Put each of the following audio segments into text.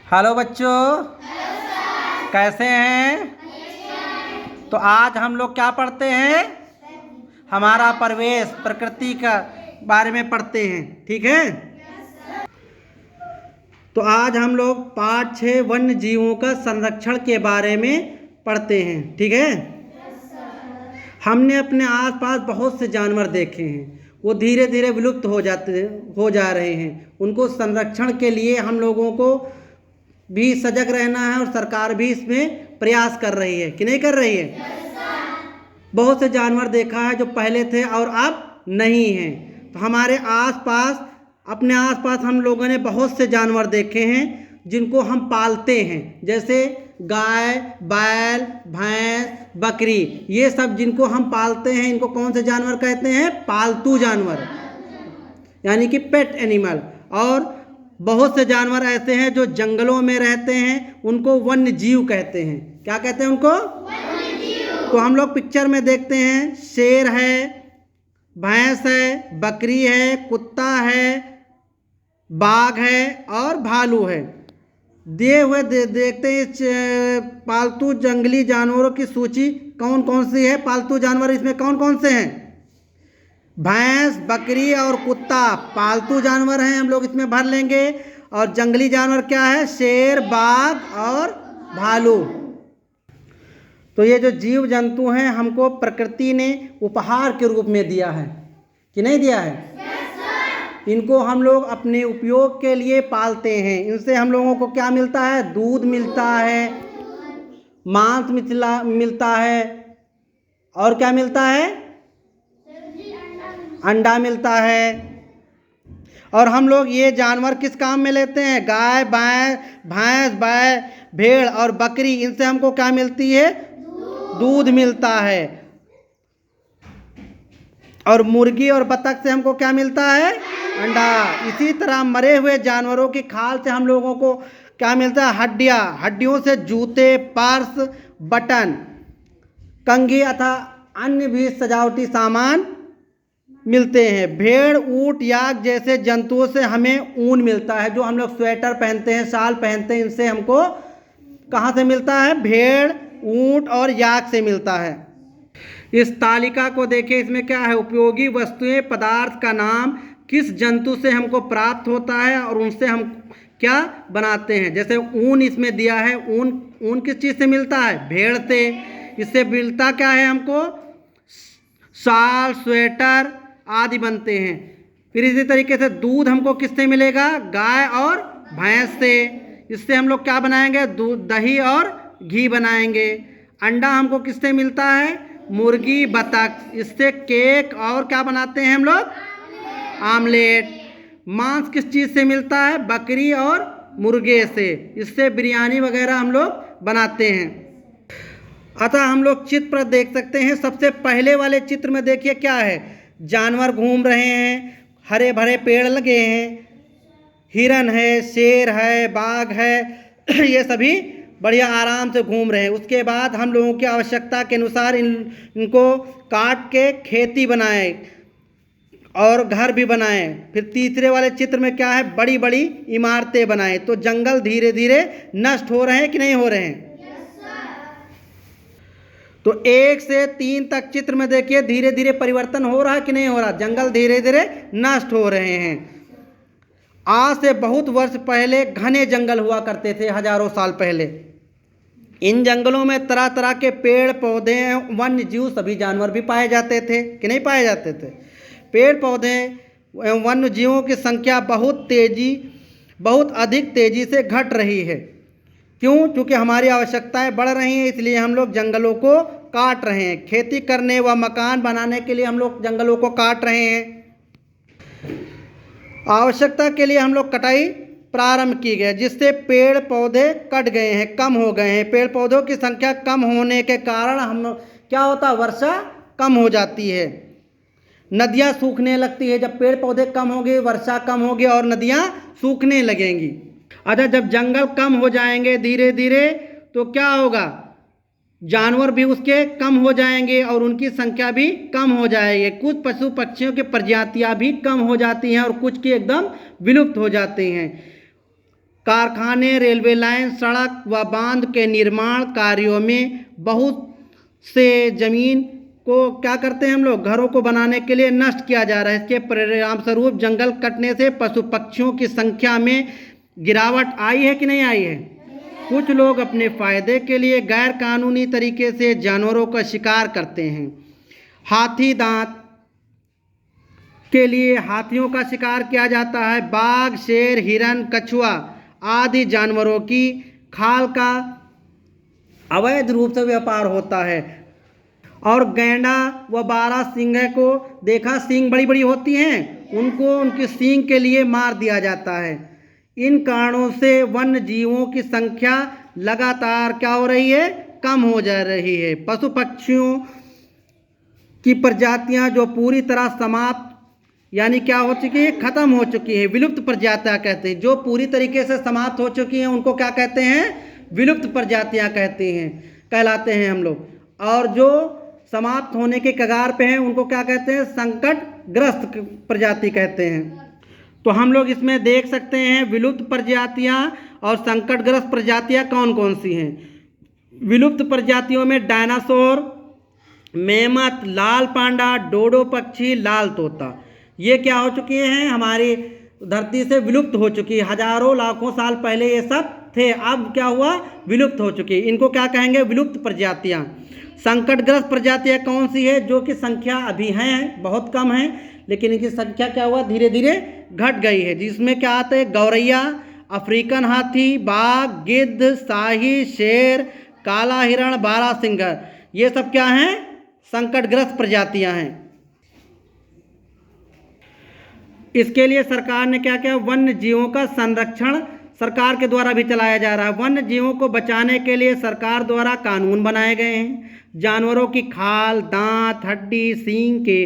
Hello बच्चों, कैसे हैं? तो आज हम लोग क्या पढ़ते हैं? हमारा परिवेश, प्रकृति का बारे में पढ़ते हैं। ठीक है। तो आज हम लोग पाठ 6 वन्य जीवों का संरक्षण के बारे में पढ़ते हैं। ठीक है। हमने अपने आसपास बहुत से जानवर देखे हैं, वो धीरे धीरे विलुप्त हो जा रहे हैं। उनको संरक्षण के लिए हम लोगों को भी सजग रहना है और सरकार भी इसमें प्रयास कर रही है कि नहीं कर रही है। बहुत से जानवर देखा है जो पहले थे और अब नहीं हैं। तो हमारे आसपास, अपने आसपास हम लोगों ने बहुत से जानवर देखे हैं जिनको हम पालते हैं, जैसे गाय, बैल, भैंस, बकरी। ये सब जिनको हम पालते हैं, इनको कौन से जानवर कहते हैं? पालतू जानवर, यानी कि पेट एनिमल। और बहुत से जानवर ऐसे हैं जो जंगलों में रहते हैं, उनको वन्य जीव कहते हैं। क्या कहते हैं उनको? तो हम लोग पिक्चर में देखते हैं, शेर है, भैंस है, बकरी है, कुत्ता है, बाघ है और भालू है। देखते हैं इस पालतू जंगली जानवरों की सूची कौन कौन सी है। पालतू जानवर इसमें कौन कौन से हैं? भैंस, बकरी और कुत्ता पालतू जानवर हैं, हम लोग इसमें भर लेंगे। और जंगली जानवर क्या है? शेर, बाघ और भालू। तो ये जो जीव जंतु हैं, हमको प्रकृति ने उपहार के रूप में दिया है कि नहीं दिया है? इनको हम लोग अपने उपयोग के लिए पालते हैं। इनसे हम लोगों को क्या मिलता है? दूध मिलता है, मांस मिलता है, और क्या मिलता है? अंडा मिलता है। और हम लोग ये जानवर किस काम में लेते हैं? गाय, भैंस, बैल, भेड़ और बकरी, इनसे हमको क्या मिलती है? दूध मिलता है। और मुर्गी और बतख से हमको क्या मिलता है? अंडा। इसी तरह मरे हुए जानवरों की खाल से हम लोगों को क्या मिलता है? हड्डियाँ। हड्डियों से जूते, पर्स, बटन, कंघी अथवा अन्य भी सजावटी सामान मिलते हैं। भेड़, ऊंट, याक जैसे जंतुओं से हमें ऊन मिलता है, जो हम लोग स्वेटर पहनते हैं, शाल पहनते हैं। इनसे हमको कहाँ से मिलता है? भेड़, ऊंट और याक से मिलता है। इस तालिका को देखिए, इसमें क्या है? उपयोगी वस्तुएं, पदार्थ का नाम, किस जंतु से हमको प्राप्त होता है और उनसे हम क्या बनाते हैं। जैसे ऊन इसमें दिया है। ऊन किस चीज़ से मिलता है? भेड़ से। इससे मिलता क्या है हमको? शाल, स्वेटर आदि बनते हैं। फिर इसी तरीके से दूध हमको किससे मिलेगा? गाय और भैंस से। इससे हम लोग क्या बनाएंगे? दूध, दही और घी बनाएंगे। अंडा हमको किससे मिलता है? मुर्गी, बतख। इससे केक और क्या बनाते हैं हम लोग? आमलेट। मांस किस चीज़ से मिलता है? बकरी और मुर्गे से। इससे बिरयानी वगैरह हम लोग बनाते हैं। अतः हम लोग चित्र पर देख सकते हैं। सबसे पहले वाले चित्र में देखिए क्या है? जानवर घूम रहे हैं, हरे भरे पेड़ लगे हैं, हिरन है, शेर है, बाघ है ये सभी बढ़िया आराम से घूम रहे हैं। उसके बाद हम लोगों की आवश्यकता के अनुसार इनको काट के खेती बनाएं और घर भी बनाएं। फिर तीसरे वाले चित्र में क्या है? बड़ी बड़ी इमारतें बनाएं। तो जंगल धीरे धीरे नष्ट हो रहे हैं कि नहीं हो रहे हैं? तो 1 से 3 तक चित्र में देखिए, धीरे धीरे परिवर्तन हो रहा है कि नहीं हो रहा? जंगल धीरे धीरे नष्ट हो रहे हैं। आज से बहुत वर्ष पहले घने जंगल हुआ करते थे, हजारों साल पहले। इन जंगलों में तरह तरह के पेड़ पौधे, वन्य जीव, सभी जानवर भी पाए जाते थे कि नहीं पाए जाते थे? पेड़ पौधे एवं वन्य जीवों की संख्या बहुत अधिक तेजी से घट रही है। क्यों? क्योंकि हमारी आवश्यकताएं बढ़ रही हैं, इसलिए हम लोग जंगलों को काट रहे हैं। खेती करने व मकान बनाने के लिए हम लोग जंगलों को काट रहे हैं। आवश्यकता के लिए हम लोग कटाई प्रारंभ की गई, जिससे पेड़ पौधे कट गए हैं, कम हो गए हैं। पेड़ पौधों की संख्या कम होने के कारण हम क्या होता? वर्षा कम हो जाती है, नदियाँ सूखने लगती है। जब पेड़ पौधे कम होंगे, वर्षा कम होगी और नदियाँ सूखने लगेंगी। अच्छा, जब जंगल कम हो जाएंगे धीरे धीरे, तो क्या होगा? जानवर भी उसके कम हो जाएंगे और उनकी संख्या भी कम हो जाएगी। कुछ पशु पक्षियों की प्रजातियां भी कम हो जाती हैं और कुछ की एकदम विलुप्त हो जाती हैं। कारखाने, रेलवे लाइन, सड़क व बांध के निर्माण कार्यों में बहुत से जमीन को क्या करते हैं हम लोग, घरों को बनाने के लिए नष्ट किया जा रहा है। इसके परिणाम स्वरूप जंगल कटने से पशु पक्षियों की संख्या में गिरावट आई है कि नहीं आई है। कुछ लोग अपने फायदे के लिए गैर कानूनी तरीके से जानवरों का शिकार करते हैं। हाथी दांत के लिए हाथियों का शिकार किया जाता है। बाघ, शेर, हिरन, कछुआ आदि जानवरों की खाल का अवैध रूप से व्यापार होता है। और गैंडा व बारहसिंगा को देखा, सींग बड़ी बड़ी होती हैं, उनको उनकी सींग के लिए मार दिया जाता है। इन कारणों से वन्य जीवों की संख्या लगातार क्या हो रही है, कम हो जा रही है। पशु पक्षियों की प्रजातियां जो पूरी तरह समाप्त यानी क्या हो चुकी है, खत्म हो चुकी है, विलुप्त प्रजातियां कहते हैं। जो पूरी तरीके से समाप्त हो चुकी हैं उनको क्या कहते हैं, विलुप्त प्रजातियां कहलाते हैं हम लोग। और जो समाप्त होने के कगार पे हैं उनको क्या कहते हैं, संकटग्रस्त प्रजाति कहते हैं। तो हम लोग इसमें देख सकते हैं विलुप्त प्रजातियां और संकटग्रस्त प्रजातियां कौन कौन सी हैं। विलुप्त प्रजातियों में डायनासोर, मेमत, लाल पांडा, डोडो पक्षी, लाल तोता, ये क्या हो चुके हैं, हमारी धरती से विलुप्त हो चुकी है। हजारों लाखों साल पहले ये सब थे, अब क्या हुआ, विलुप्त हो चुकी है। इनको क्या कहेंगे, विलुप्त प्रजातियां। संकटग्रस्त प्रजातियां कौन सी है, जो कि संख्या अभी हैं, बहुत कम है, लेकिन इनकी संख्या क्या हुआ, धीरे धीरे घट गई है। जिसमें क्या आते हैं, गौरैया, अफ्रीकन हाथी, बाघ, गिद्ध, शाही, शेर, काला हिरण, बारहसिंगा, ये सब क्या हैं, संकटग्रस्त प्रजातियां हैं। इसके लिए सरकार ने क्या किया, वन्य जीवों का संरक्षण सरकार के द्वारा भी चलाया जा रहा है। वन्य जीवों को बचाने के लिए सरकार द्वारा कानून बनाए गए हैं। जानवरों की खाल, दांत, हड्डी, सींग के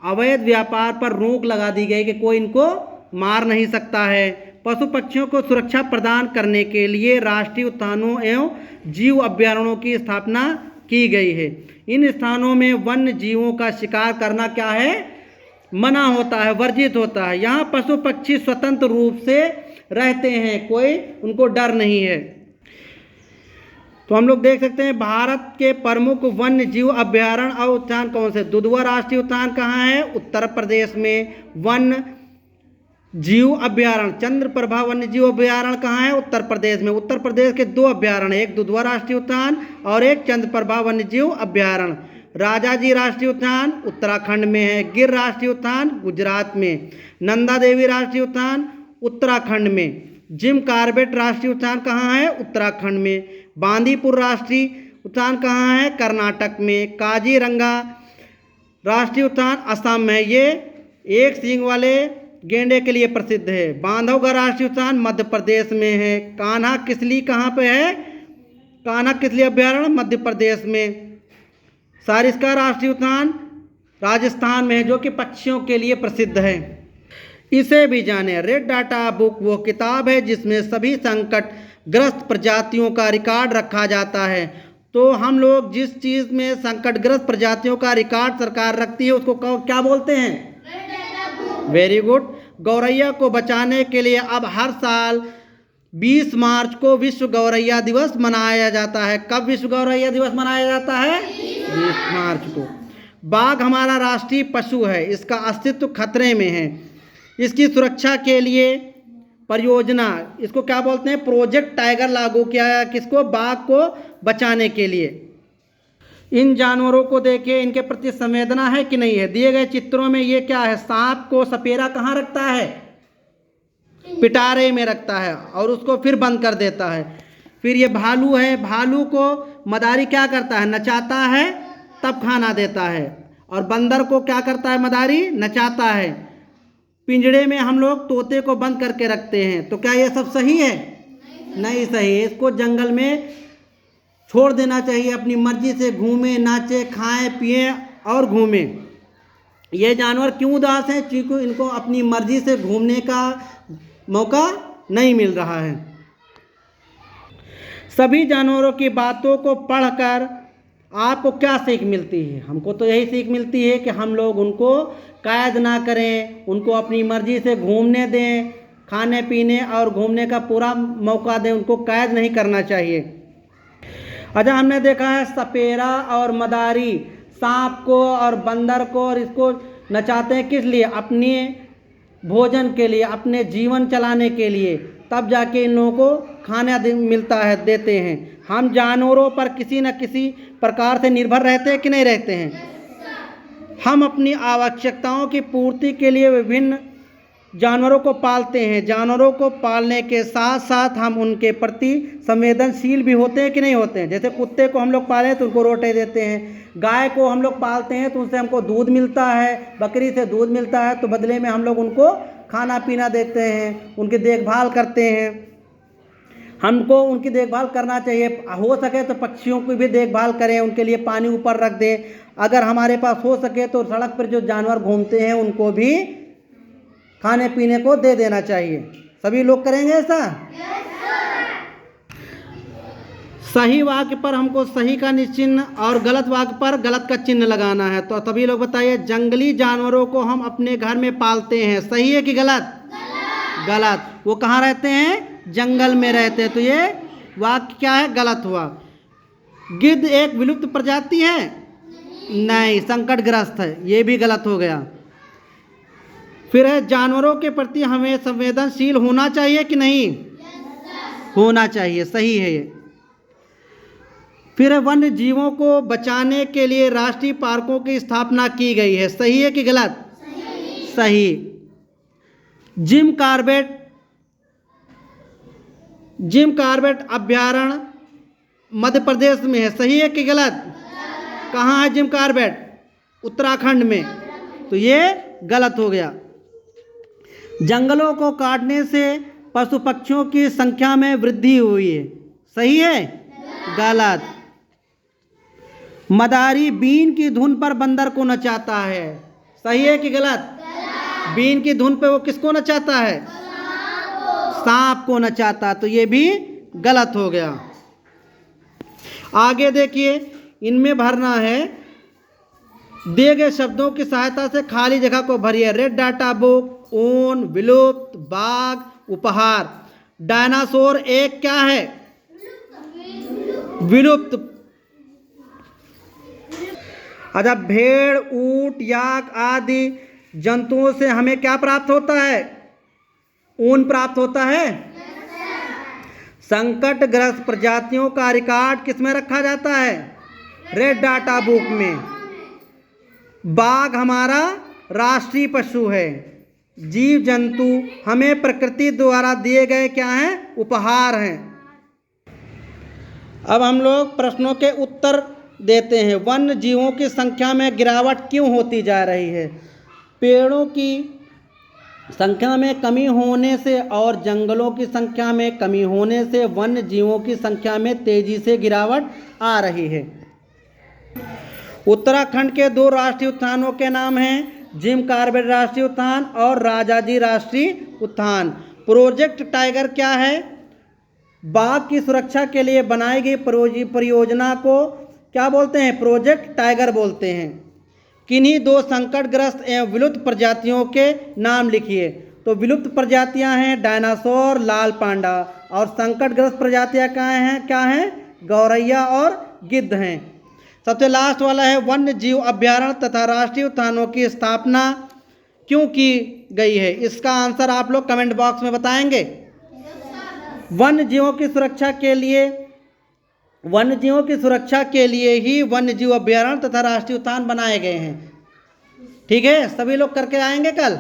अवैध व्यापार पर रोक लगा दी गई कि कोई इनको मार नहीं सकता है। पशु पक्षियों को सुरक्षा प्रदान करने के लिए राष्ट्रीय उद्यानों एवं जीव अभयारण्यों की स्थापना की गई है। इन स्थानों में वन्य जीवों का शिकार करना क्या है, मना होता है, वर्जित होता है। यहाँ पशु पक्षी स्वतंत्र रूप से रहते हैं, कोई उनको डर नहीं है। तो हम लोग देख सकते हैं भारत के प्रमुख वन्य जीव अभयारण्य और उद्यान कौन से। दुधवा राष्ट्रीय उद्यान कहाँ है, उत्तर प्रदेश में। वन्य जीव अभयारण्य चंद्रप्रभा वन्य जीव अभयारण्य कहाँ है, उत्तर प्रदेश में। उत्तर प्रदेश के दो अभयारण्य, एक दुधवा राष्ट्रीय उद्यान और एक चंद्रप्रभा वन्य जीव अभयारण्य। राजाजी राष्ट्रीय उद्यान उत्तराखंड में है। गिर राष्ट्रीय उद्यान गुजरात में। नंदा देवी राष्ट्रीय उद्यान उत्तराखंड में। जिम कॉर्बेट राष्ट्रीय उद्यान कहाँ है, उत्तराखंड में। बांदीपुर राष्ट्रीय उद्यान कहाँ है, कर्नाटक में। काजीरंगा राष्ट्रीय उद्यान असम में, ये एक सींग वाले गेंडे के लिए प्रसिद्ध है। बांधवगढ़ राष्ट्रीय उद्यान मध्य प्रदेश में है। कान्हा किसली कहाँ पे है, कान्हा किसली अभयारण्य मध्य प्रदेश में। सारिस्का राष्ट्रीय उद्यान राजस्थान में है, जो कि पक्षियों के लिए प्रसिद्ध है। इसे भी जाने। रेड डाटा बुक वो किताब है जिसमें सभी संकटग्रस्त प्रजातियों का रिकॉर्ड रखा जाता है। तो हम लोग जिस चीज़ में संकटग्रस्त प्रजातियों का रिकॉर्ड सरकार रखती है उसको क्या बोलते हैं, वेरी गुड। गौरैया को बचाने के लिए अब हर साल 20 मार्च को विश्व गौरैया दिवस मनाया जाता है। कब विश्व गौरैया दिवस मनाया जाता है, 20 मार्च को। बाघ हमारा राष्ट्रीय पशु है, इसका अस्तित्व खतरे में है। इसकी सुरक्षा के लिए परियोजना, इसको क्या बोलते हैं, प्रोजेक्ट टाइगर लागू किया है। किसको, बाघ को बचाने के लिए। इन जानवरों को देखिए, इनके प्रति संवेदना है कि नहीं है। दिए गए चित्रों में ये क्या है, सांप को सपेरा कहाँ रखता है, पिटारे में रखता है और उसको फिर बंद कर देता है। फिर ये भालू है, भालू को मदारी क्या करता है, नचाता है तब खाना देता है। और बंदर को क्या करता है, मदारी नचाता है। पिंजड़े में हम लोग तोते को बंद करके रखते हैं। तो क्या ये सब सही है, नहीं सही है। इसको जंगल में छोड़ देना चाहिए, अपनी मर्जी से घूमे, नाचे, खाएं, पिए और घूमे। ये जानवर क्यों उदास हैं, क्योंकि इनको अपनी मर्जी से घूमने का मौका नहीं मिल रहा है। सभी जानवरों की बातों को पढ़कर आपको क्या सीख मिलती है, हमको तो यही सीख मिलती है कि हम लोग उनको कैद ना करें, उनको अपनी मर्जी से घूमने दें, खाने पीने और घूमने का पूरा मौका दें, उनको कैद नहीं करना चाहिए। अच्छा, हमने देखा है सपेरा और मदारी सांप को और बंदर को और इसको नचाते हैं किस लिए? अपने भोजन के लिए, अपने जीवन चलाने के लिए, तब जाके इन लोगों को खाना मिलता है, देते हैं। हम जानवरों पर किसी न किसी प्रकार से निर्भर रहते हैं कि नहीं रहते हैं? हम अपनी आवश्यकताओं की पूर्ति के लिए विभिन्न जानवरों को पालते हैं। जानवरों को पालने के साथ साथ हम उनके प्रति संवेदनशील भी होते हैं कि नहीं होते हैं? जैसे कुत्ते को हम लोग पाले तो उनको रोटी देते हैं, गाय को हम लोग पालते हैं तो उनसे हमको दूध मिलता है, बकरी से दूध मिलता है, तो बदले में हम लोग उनको खाना पीना देते हैं, उनकी देखभाल करते हैं। हमको उनकी देखभाल करना चाहिए। हो सके तो पक्षियों की भी देखभाल करें, उनके लिए पानी ऊपर रख दें। अगर हमारे पास हो सके तो सड़क पर जो जानवर घूमते हैं उनको भी खाने पीने को दे देना चाहिए। सभी लोग करेंगे ऐसा? सही वाक्य पर हमको सही का चिन्ह और गलत वाक्य पर गलत का चिन्ह लगाना है। तो सभी लोग बताइए, जंगली जानवरों को हम अपने घर में पालते हैं, सही है कि गलत? गलत। वो कहाँ रहते हैं? जंगल में रहते हैं, तो ये वाक्य क्या है? गलत हुआ। गिद्ध एक विलुप्त प्रजाति है? नहीं, संकटग्रस्त है, ये भी गलत हो गया। फिर है, जानवरों के प्रति हमें संवेदनशील होना चाहिए कि नहीं? होना चाहिए, सही है ये। फिर है, वन्य जीवों को बचाने के लिए राष्ट्रीय पार्कों की स्थापना की गई है, सही है कि गलत? सही। जिम कॉर्बेट अभयारण्य मध्य प्रदेश में है, सही है कि गलत? कहाँ है जिम कॉर्बेट? उत्तराखंड में, तो ये गलत हो गया। जंगलों को काटने से पशु पक्षियों की संख्या में वृद्धि हुई है, सही है? गलत। मदारी बीन की धुन पर बंदर को नचाता है, सही है कि गलत? बीन की धुन पे वो किसको नचाता है? सांप को नचाता, तो ये भी गलत हो गया। आगे देखिए, इनमें भरना है। दिए गए शब्दों की सहायता से खाली जगह को भरिए। रेड डाटा बुक, ऊन, विलुप्त, बाघ, उपहार। डायनासोर एक क्या है? विलुप्त। अच्छा, भेड़, ऊंट, याक आदि जंतुओं से हमें क्या प्राप्त होता है? ऊन प्राप्त होता है। संकटग्रस्त प्रजातियों का रिकॉर्ड किसमें रखा जाता है? रेड डाटा बुक में। बाघ हमारा राष्ट्रीय पशु है। जीव जंतु हमें प्रकृति द्वारा दिए गए क्या हैं? उपहार हैं। अब हम लोग प्रश्नों के उत्तर देते हैं। वन्य जीवों की संख्या में गिरावट क्यों होती जा रही है? पेड़ों की संख्या में कमी होने से और जंगलों की संख्या में कमी होने से वन्य जीवों की संख्या में तेजी से गिरावट आ रही है। उत्तराखंड के 2 राष्ट्रीय उद्यानों के नाम हैं, जिम कॉर्बेट राष्ट्रीय उद्यान और राजाजी राष्ट्रीय उद्यान। प्रोजेक्ट टाइगर क्या है? बाघ की सुरक्षा के लिए बनाई गई परियोजना को क्या बोलते हैं? प्रोजेक्ट टाइगर बोलते हैं। किन्हीं 2 संकटग्रस्त एवं विलुप्त प्रजातियों के नाम लिखिए। तो विलुप्त प्रजातियां हैं डायनासोर, लाल पांडा, और संकटग्रस्त प्रजातियां क्या हैं? गौरैया और गिद्ध हैं। सबसे लास्ट वाला है, वन्य जीव अभयारण्य तथा राष्ट्रीय उद्यानों की स्थापना क्यों की गई है? इसका आंसर आप लोग कमेंट बॉक्स में बताएंगे। वन्य जीवों की सुरक्षा के लिए ही वन्य जीव अभयारण्य तथा राष्ट्रीय उद्यान बनाए गए हैं। ठीक है, सभी लोग करके आएंगे कल।